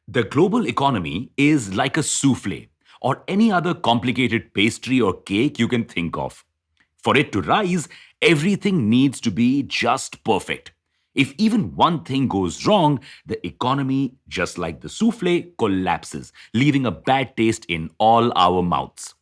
The global economy is like a souffle or any other complicated pastry or cake you can think of. For it to rise, everything needs to be just perfect. If even one thing goes wrong, the economy, just like the souffle, collapses, leaving a bad taste in all our mouths.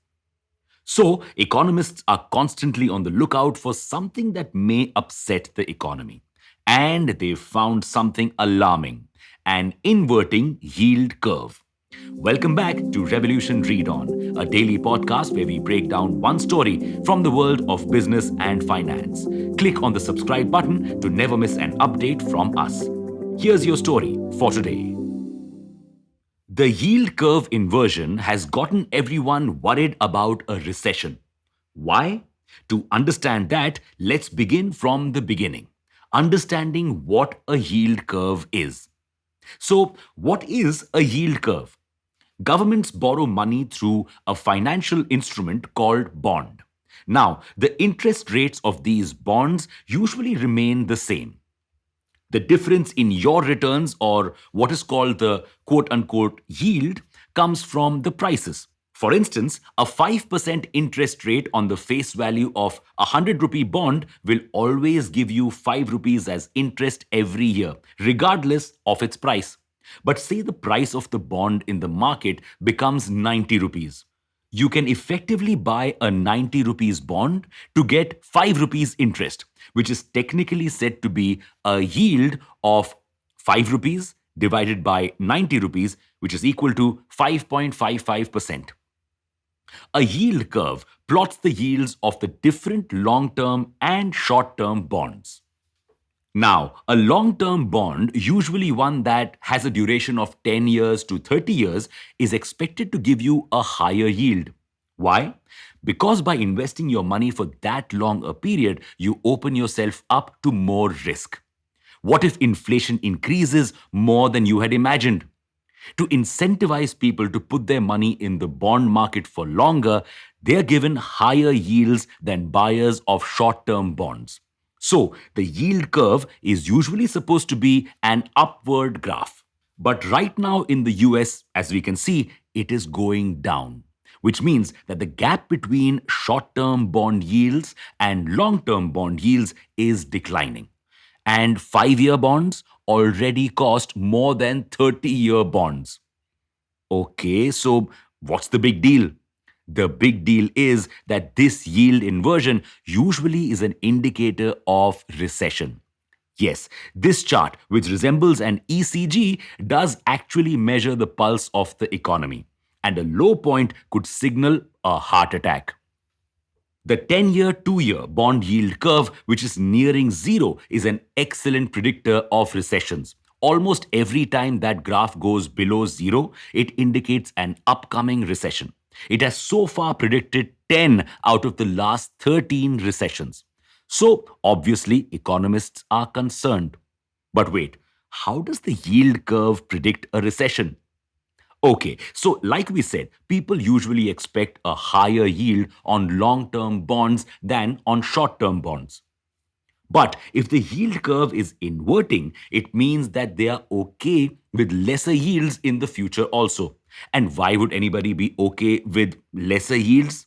So, economists are constantly on the lookout for something that may upset the economy. And they've found something alarming: an inverting yield curve. Welcome back to Revolution Read On, a daily podcast where we break down one story from the world of business and finance. Click on the subscribe button to never miss an update from us. Here's your story for today. The yield curve inversion has gotten everyone worried about a recession. Why? To understand that, let's begin from the beginning, understanding what a yield curve is. So, what is a yield curve? Governments borrow money through a financial instrument called bond. Now, the interest rates of these bonds usually remain the same. The difference in your returns, or what is called the quote unquote yield, comes from the prices. For instance, a 5% interest rate on the face value of a 100 rupee bond will always give you 5 rupees as interest every year, regardless of its price. But say the price of the bond in the market becomes 90 rupees. You can effectively buy a 90 rupees bond to get 5 rupees interest, which is technically said to be a yield of 5 rupees divided by 90 rupees, which is equal to 5.55%. A yield curve plots the yields of the different long term and short term bonds. Now, a long term bond, usually one that has a duration of 10 years to 30 years, is expected to give you a higher yield. Why? Because by investing your money for that long a period, you open yourself up to more risk. What if inflation increases more than you had imagined? To incentivize people to put their money in the bond market for longer, they are given higher yields than buyers of short term bonds. So, the yield curve is usually supposed to be an upward graph. But right now in the US, as we can see, it is going down, which means that the gap between short term bond yields and long term bond yields is declining. And 5 year bonds already cost more than 30-year bonds. Okay, so what's the big deal? The big deal is that this yield inversion usually is an indicator of recession. Yes, this chart, which resembles an ECG, does actually measure the pulse of the economy, and a low point could signal a heart attack. The 10-year, 2-year bond yield curve, which is nearing zero, is an excellent predictor of recessions. Almost every time that graph goes below zero, it indicates an upcoming recession. It has so far predicted 10 out of the last 13 recessions. So, obviously, economists are concerned. But wait, how does the yield curve predict a recession? Okay, so like we said, people usually expect a higher yield on long term bonds than on short term bonds. But if the yield curve is inverting, it means that they are okay with lesser yields in the future also. And why would anybody be okay with lesser yields?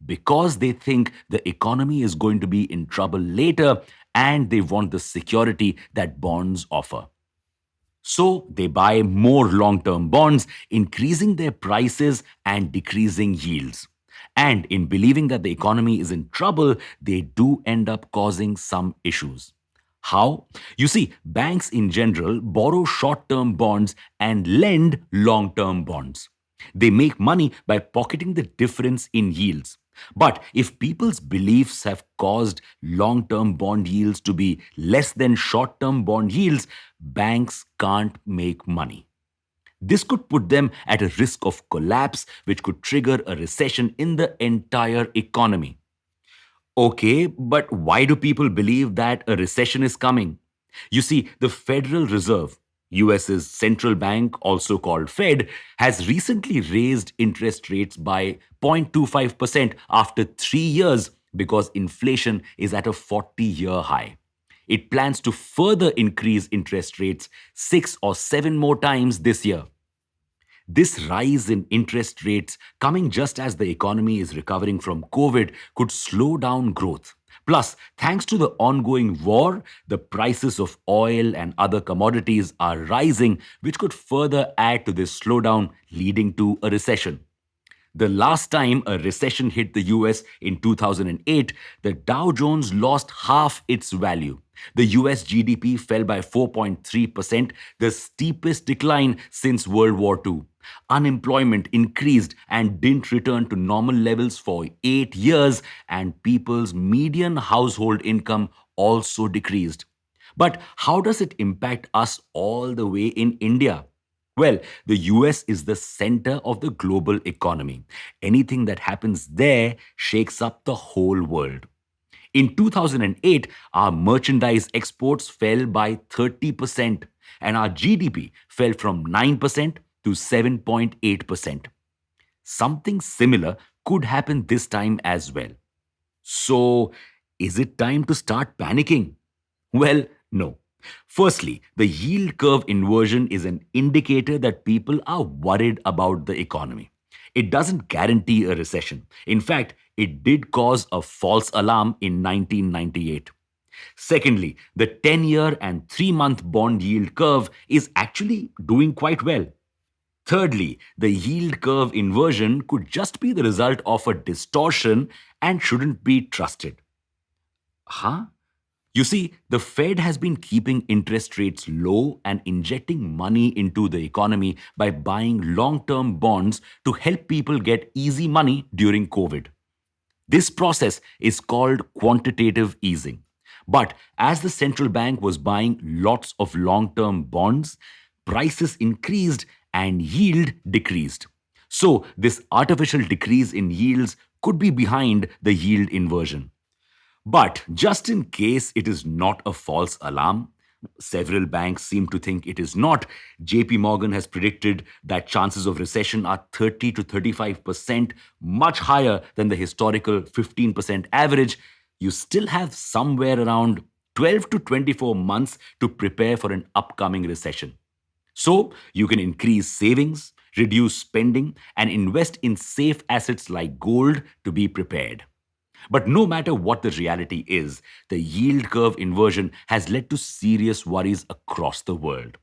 Because they think the economy is going to be in trouble later and they want the security that bonds offer. So they buy more long term bonds, increasing their prices and decreasing yields. And in believing that the economy is in trouble, they do end up causing some issues. How? You see, banks in general borrow short term bonds and lend long term bonds. They make money by pocketing the difference in yields. But if people's beliefs have caused long term bond yields to be less than short term bond yields, banks can't make money. This could put them at a risk of collapse, which could trigger a recession in the entire economy. Okay, but why do people believe that a recession is coming? You see, the Federal Reserve, US's central bank, also called Fed, has recently raised interest rates by 0.25% after 3 years because inflation is at a 40-year high. It plans to further increase interest rates 6 or 7 more times this year. This rise in interest rates, coming just as the economy is recovering from COVID, could slow down growth. Plus, thanks to the ongoing war, the prices of oil and other commodities are rising, which could further add to this slowdown, leading to a recession. The last time a recession hit the US in 2008, the Dow Jones lost half its value. The US GDP fell by 4.3%, the steepest decline since World War II. Unemployment increased and didn't return to normal levels for 8 years, and people's median household income also decreased. But how does it impact us all the way in India? Well, the US is the center of the global economy. Anything that happens there shakes up the whole world. In 2008, our merchandise exports fell by 30%, and our GDP fell from 9% to 7.8%. Something similar could happen this time as well. So, is it time to start panicking? Well, no. Firstly, the yield curve inversion is an indicator that people are worried about the economy. It doesn't guarantee a recession. In fact, it did cause a false alarm in 1998. Secondly, the 10-year and 3-month bond yield curve is actually doing quite well. Thirdly, the yield curve inversion could just be the result of a distortion and shouldn't be trusted. Huh? You see, the Fed has been keeping interest rates low and injecting money into the economy by buying long term bonds to help people get easy money during COVID. This process is called quantitative easing. But as the central bank was buying lots of long term bonds, prices increased and yield decreased. So, this artificial decrease in yields could be behind the yield inversion. But just in case it is not a false alarm, several banks seem to think it is not. JP Morgan has predicted that chances of recession are 30 to 35%, much higher than the historical 15% average. You still have somewhere around 12 to 24 months to prepare for an upcoming recession. So you can increase savings, reduce spending, and invest in safe assets like gold to be prepared. But no matter what the reality is, the yield curve inversion has led to serious worries across the world.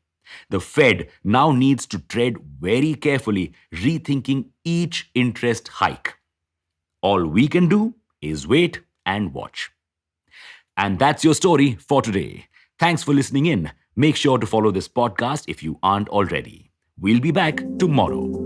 The Fed now needs to tread very carefully, rethinking each interest hike. All we can do is wait and watch. And that's your story for today. Thanks for listening in. Make sure to follow this podcast if you aren't already. We'll be back tomorrow.